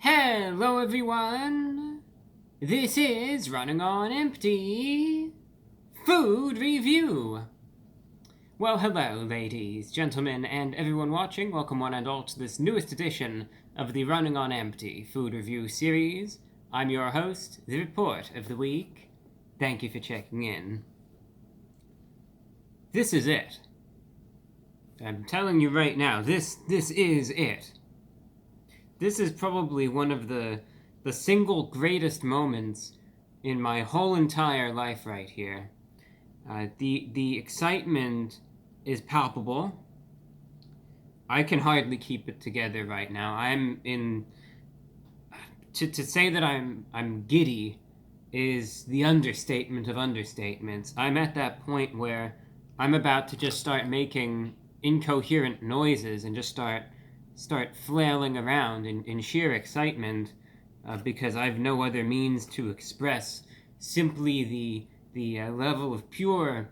Hello everyone! This is Running on Empty Food Review! Well, hello ladies, gentlemen, and everyone watching. Welcome one and all to this newest edition of the Running on Empty Food Review series. I'm your host, The Report of the Week. Thank you for checking in. This is it. I'm telling you right now, this is it. This is probably one of the single greatest moments in my whole entire life right here. The excitement is palpable. I can hardly keep it together right now. To say that I'm giddy is the understatement of understatements. I'm at that point where I'm about to just start making incoherent noises and just start flailing around in sheer excitement because I've no other means to express simply the level of pure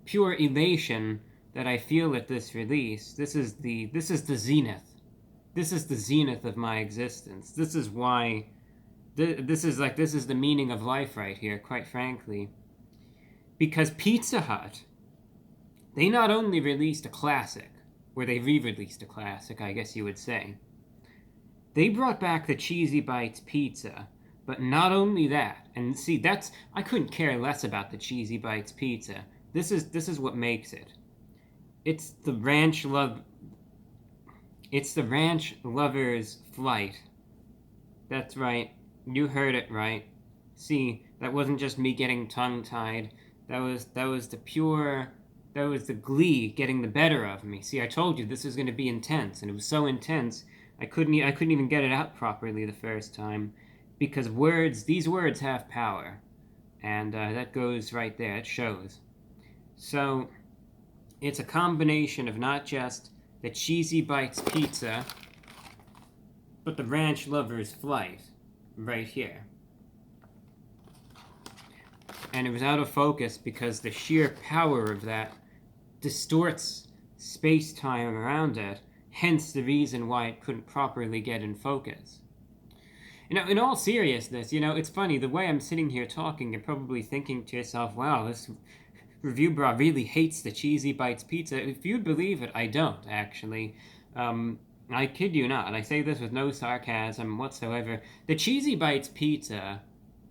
elation that I feel at this release. This is the zenith. This is the zenith of my existence. This is why this is the meaning of life right here, quite frankly. Because Pizza Hut, they not only released a classic, where they re-released a classic, I guess you would say. They brought back the Cheesy Bites pizza, but not only that. And see, I couldn't care less about the Cheesy Bites pizza. This is what makes it. It's the ranch lover's flight. That's right. You heard it right. See, that wasn't just me getting tongue-tied. That was the glee getting the better of me. See, I told you this was going to be intense, and it was so intense I couldn't even get it out properly the first time, because these words have power, and that goes right there. It shows. So it's a combination of not just the Cheesy Bites pizza, but the Ranch Lover's Flight right here. And it was out of focus because the sheer power of that distorts space-time around it, hence the reason why it couldn't properly get in focus. In all seriousness, it's funny, the way I'm sitting here talking, you're probably thinking to yourself, wow, this review bra really hates the Cheesy Bites pizza. If you'd believe it, I don't, actually. I kid you not. I say this with no sarcasm whatsoever. The Cheesy Bites pizza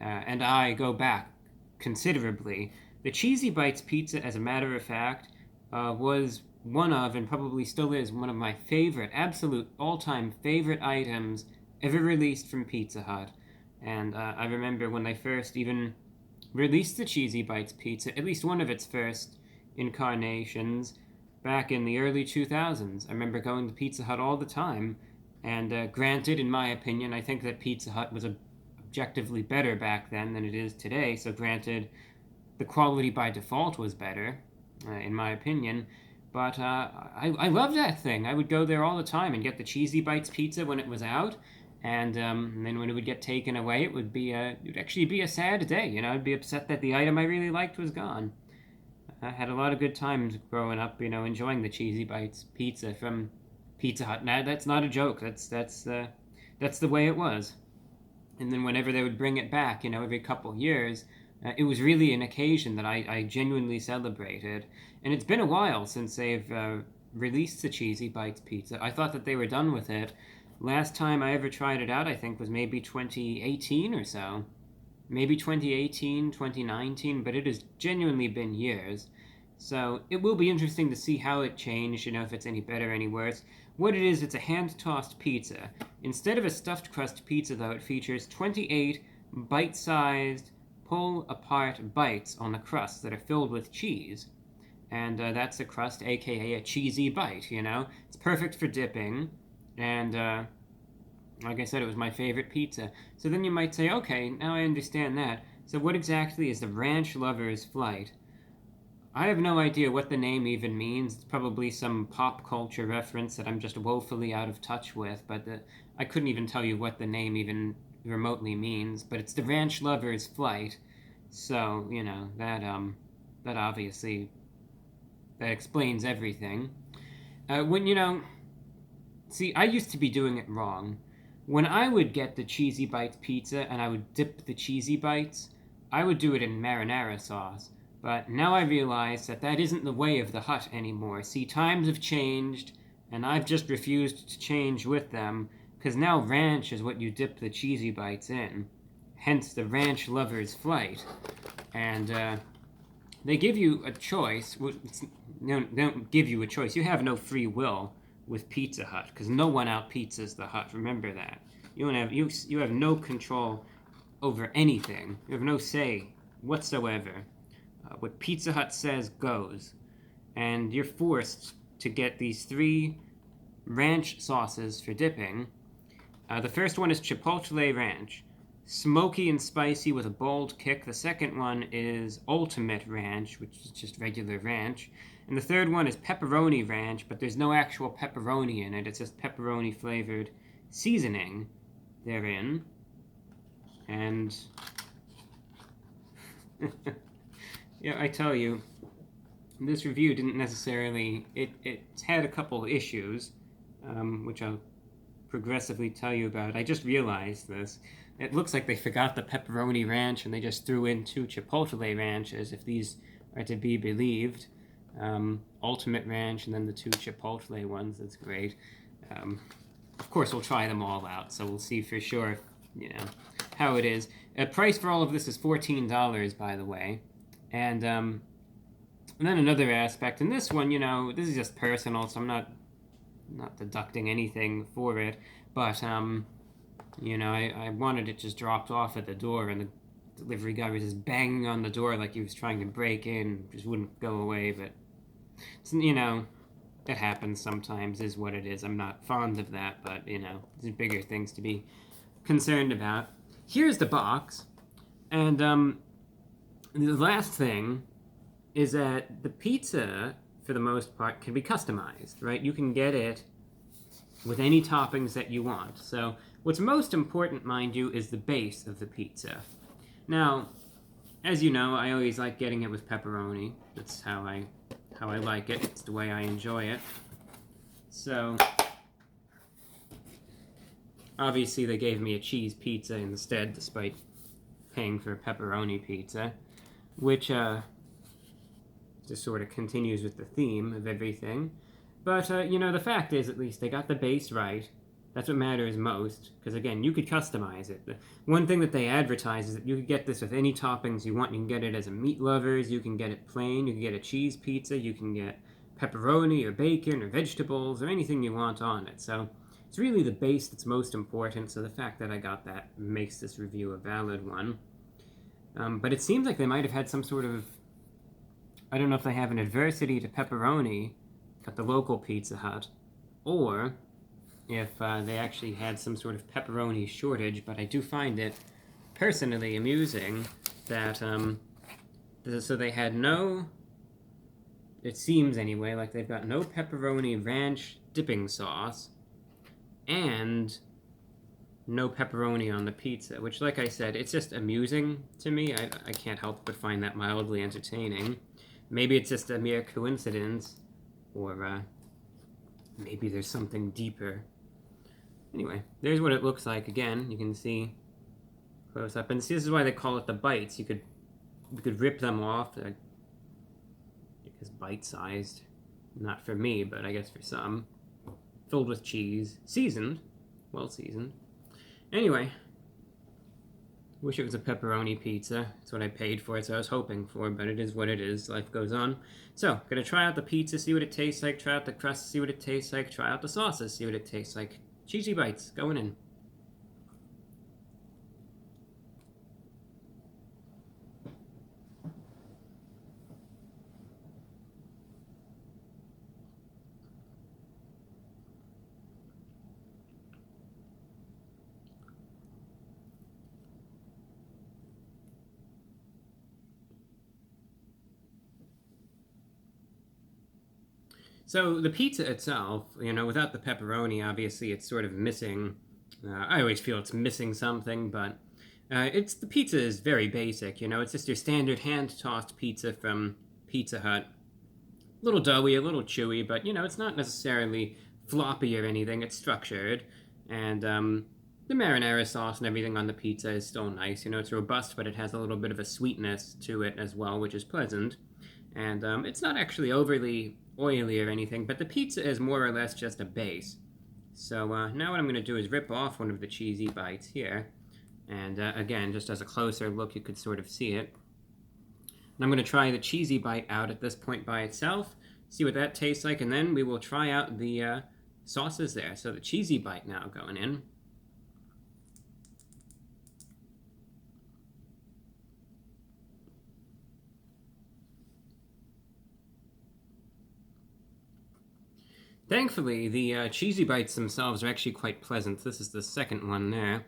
and I go back considerably. The Cheesy Bites pizza, as a matter of fact, was one of, and probably still is, one of my favorite, absolute all-time favorite items ever released from Pizza Hut. And I remember when they first even released the Cheesy Bites pizza, at least one of its first incarnations, back in the early 2000s. I remember going to Pizza Hut all the time, and granted, in my opinion, I think that Pizza Hut was objectively better back then than it is today, so granted, the quality by default was better, in my opinion, but I love that thing. I would go there all the time and get the Cheesy Bites pizza when it was out, and then when it would get taken away, it would actually be a sad day. I'd be upset that the item I really liked was gone. I had a lot of good times growing up, enjoying the Cheesy Bites pizza from Pizza Hut. Now, that's not a joke. That's the way it was. And then whenever they would bring it back, every couple years, it was really an occasion that I genuinely celebrated. And it's been a while since they've released the Cheesy Bites pizza. I thought that they were done with it. Last time I ever tried it out, I think, was maybe 2018 or so. Maybe 2018, 2019, but it has genuinely been years. So it will be interesting to see how it changed, if it's any better or any worse. What it is, it's a hand-tossed pizza. Instead of a stuffed crust pizza, though, it features 28 bite-sized, pull-apart bites on the crust that are filled with cheese. And that's the crust, aka a cheesy bite, It's perfect for dipping, and like I said, it was my favorite pizza. So then you might say, okay, now I understand that. So what exactly is the Ranch Lover's Flight? I have no idea what the name even means. It's probably some pop culture reference that I'm just woefully out of touch with, but I couldn't even tell you what the name even remotely means. But it's the Ranch Lover's Flight, so, that obviously, that explains everything. See, I used to be doing it wrong. When I would get the Cheesy Bites pizza and I would dip the Cheesy Bites, I would do it in marinara sauce. But now I realize that that isn't the way of the hut anymore. See, times have changed, and I've just refused to change with them, because now ranch is what you dip the Cheesy Bites in. Hence the ranch lover's flight. And they give you a choice. They don't give you a choice. You have no free will with Pizza Hut, because no one out pizzas the hut. Remember that. You have no control over anything. You have no say whatsoever. What Pizza Hut says goes, and you're forced to get these 3 ranch sauces for dipping. The first one is Chipotle Ranch, smoky and spicy with a bold kick. The second one is Ultimate Ranch, which is just regular ranch. And the third one is Pepperoni Ranch, but there's no actual pepperoni in it. It's just pepperoni flavored seasoning therein. And yeah, I tell you, this review didn't necessarily... It's had a couple issues, which I'll progressively tell you about. I just realized this. It looks like they forgot the Pepperoni Ranch and they just threw in 2 Chipotle Ranches, if these are to be believed. Ultimate Ranch and then the 2 Chipotle ones. That's great. Of course, we'll try them all out, so we'll see for sure, how it is. Price for all of this is $14, by the way. And then another aspect, and this one, this is just personal, so I'm not deducting anything for it, but, I wanted it just dropped off at the door, and the delivery guy was just banging on the door like he was trying to break in, just wouldn't go away, but, it happens sometimes, is what it is. I'm not fond of that, but, there's bigger things to be concerned about. Here's the box, and, the last thing is that the pizza, for the most part, can be customized, right? You can get it with any toppings that you want. So what's most important, mind you, is the base of the pizza. Now, as you know, I always like getting it with pepperoni. That's how I like it. It's the way I enjoy it. So, obviously they gave me a cheese pizza instead, despite paying for a pepperoni pizza, which just sort of continues with the theme of everything. But, the fact is, at least, they got the base right. That's what matters most, because, again, you could customize it. The one thing that they advertise is that you could get this with any toppings you want. You can get it as a meat lovers, you can get it plain, you can get a cheese pizza, you can get pepperoni or bacon or vegetables or anything you want on it. So it's really the base that's most important, so the fact that I got that makes this review a valid one. But it seems like they might have had some sort of... I don't know if they have an adversity to pepperoni at the local Pizza Hut, or if they actually had some sort of pepperoni shortage, but I do find it personally amusing that, so they had no, it seems anyway, like they've got no pepperoni ranch dipping sauce, and no pepperoni on the pizza, which, like I said, it's just amusing to me. I can't help but find that mildly entertaining. Maybe it's just a mere coincidence, or maybe there's something deeper. Anyway, there's what it looks like. Again, you can see close up, and see, this is why they call it the bites. You could rip them off. I guess bite-sized, not for me, but I guess for some. Filled with cheese, seasoned, well seasoned. Anyway, wish it was a pepperoni pizza. That's what I paid for it, so I was hoping for, but it is what it is. Life goes on. So, gonna try out the pizza, see what it tastes like, try out the crust, see what it tastes like, try out the sauces, see what it tastes like. Cheesy bites, going in. So the pizza itself, without the pepperoni, obviously it's sort of missing. I always feel it's missing something, but the pizza is very basic. It's just your standard hand-tossed pizza from Pizza Hut. A little doughy, a little chewy, but it's not necessarily floppy or anything. It's structured, and the marinara sauce and everything on the pizza is still nice. You know, it's robust, but it has a little bit of a sweetness to it as well, which is pleasant. And it's not actually overly oily or anything, but the pizza is more or less just a base. So now what I'm going to do is rip off one of the cheesy bites here. And again, just as a closer look, you could sort of see it. And I'm going to try the cheesy bite out at this point by itself, see what that tastes like, and then we will try out the sauces there. So the cheesy bite now going in. Thankfully, the cheesy bites themselves are actually quite pleasant. This is the second one there.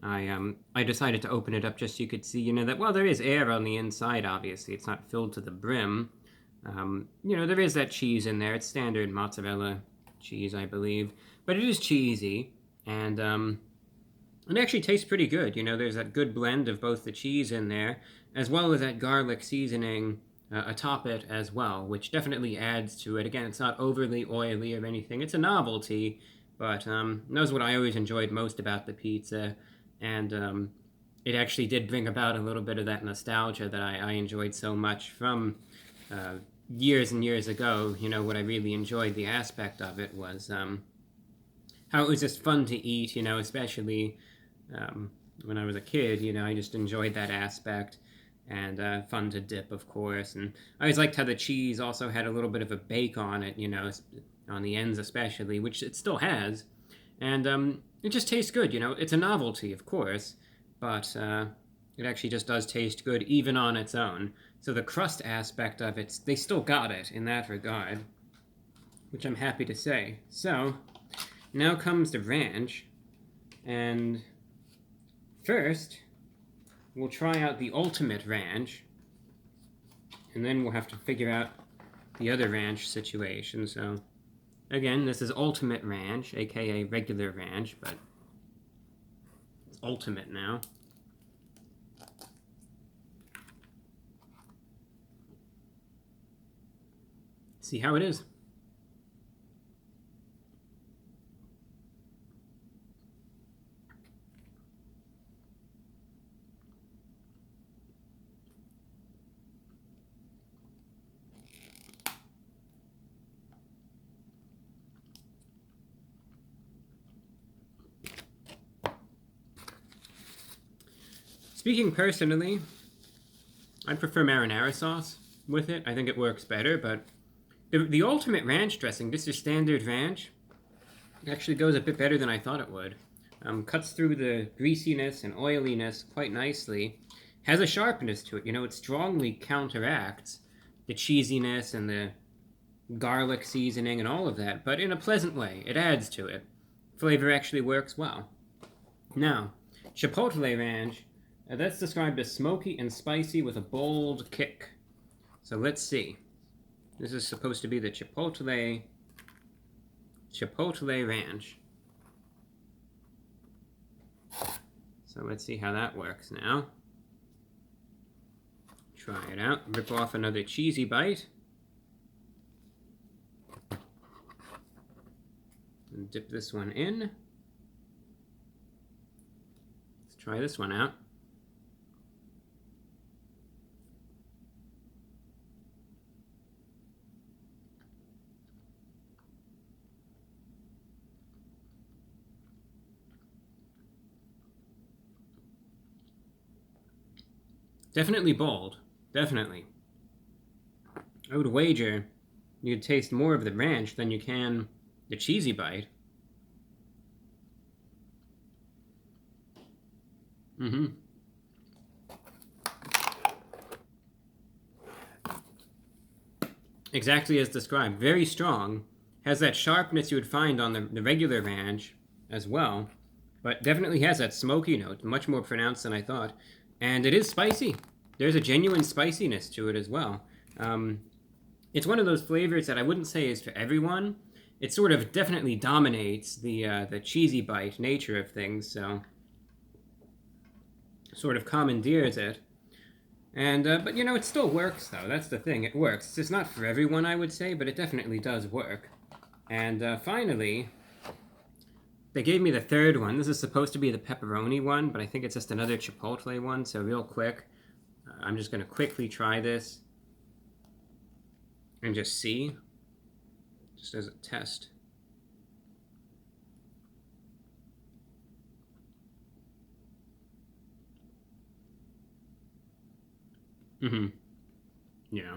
I decided to open it up just so you could see, you know, that while there is air on the inside, obviously, it's not filled to the brim. You know, there is that cheese in there. It's standard mozzarella cheese, I believe. But it is cheesy, and it actually tastes pretty good. You know, there's that good blend of both the cheese in there, as well as that garlic seasoning atop it as well, which definitely adds to it. Again, it's not overly oily or anything. It's a novelty, but that's what I always enjoyed most about the pizza. And it actually did bring about a little bit of that nostalgia that I enjoyed so much from years and years ago. You know, what I really enjoyed, the aspect of it was how it was just fun to eat, you know, especially when I was a kid. You know, I just enjoyed that aspect. And fun to dip, of course. And I always liked how the cheese also had a little bit of a bake on it, you know, on the ends especially, which it still has. And it just tastes good, you know. It's a novelty, of course, but it actually just does taste good even on its own. So the crust aspect of it, they still got it in that regard, which I'm happy to say. So now comes the ranch, and first we'll try out the ultimate ranch, and then we'll have to figure out the other ranch situation. So again, this is ultimate ranch, aka regular ranch, but it's ultimate now. See how it is. Speaking personally, I prefer marinara sauce with it. I think it works better, but the ultimate ranch dressing, just your standard ranch, actually goes a bit better than I thought it would. Cuts through the greasiness and oiliness quite nicely. Has a sharpness to it. You know, it strongly counteracts the cheesiness and the garlic seasoning and all of that, but in a pleasant way. It adds to it. Flavor actually works well. Now, Chipotle ranch, that's described as smoky and spicy with a bold kick. So let's see. This is supposed to be the Chipotle ranch. So let's see how that works now. Try it out. Rip off another cheesy bite. And dip this one in. Let's try this one out. Definitely bold. Definitely. I would wager you'd taste more of the ranch than you can the cheesy bite. Exactly as described. Very strong. Has that sharpness you would find on the regular ranch as well. But definitely has that smoky note. Much more pronounced than I thought. And it is spicy. There's a genuine spiciness to it as well. It's one of those flavors that I wouldn't say is for everyone. It sort of definitely dominates the cheesy bite nature of things, so sort of commandeers it. And but you know, it still works though. That's the thing. It works. It's not for everyone, I would say, but it definitely does work. And finally, They gave me the third one. This is supposed to be the pepperoni one, but I think it's just another chipotle one. So real quick, I'm just going to quickly try this and just see, just as a test. Yeah.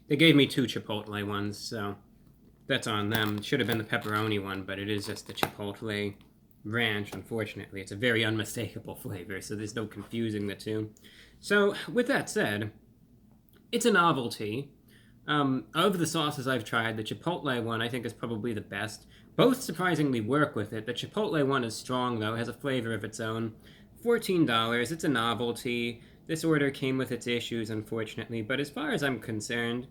They gave me 2 chipotle ones, so that's on them. It should have been the pepperoni one, but it is just the chipotle ranch, unfortunately. It's a very unmistakable flavor, so there's no confusing the two. So, with that said, it's a novelty. Of the sauces I've tried, the chipotle one I think is probably the best. Both surprisingly work with it. The chipotle one is strong, though, has a flavor of its own. $14, it's a novelty. This order came with its issues, unfortunately, but as far as I'm concerned,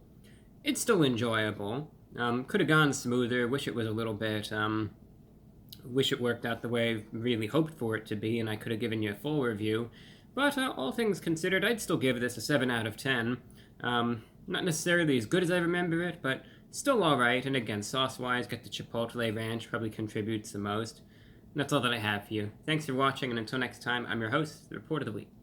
it's still enjoyable. Could have gone smoother, wish it was a little bit, wish it worked out the way I really hoped for it to be, and I could have given you a full review. But all things considered, I'd still give this a 7 out of 10. Not necessarily as good as I remember it, but still alright, and again, sauce-wise, get the chipotle ranch, probably contributes the most. And that's all that I have for you. Thanks for watching, and until next time, I'm your host, the Report of the Week.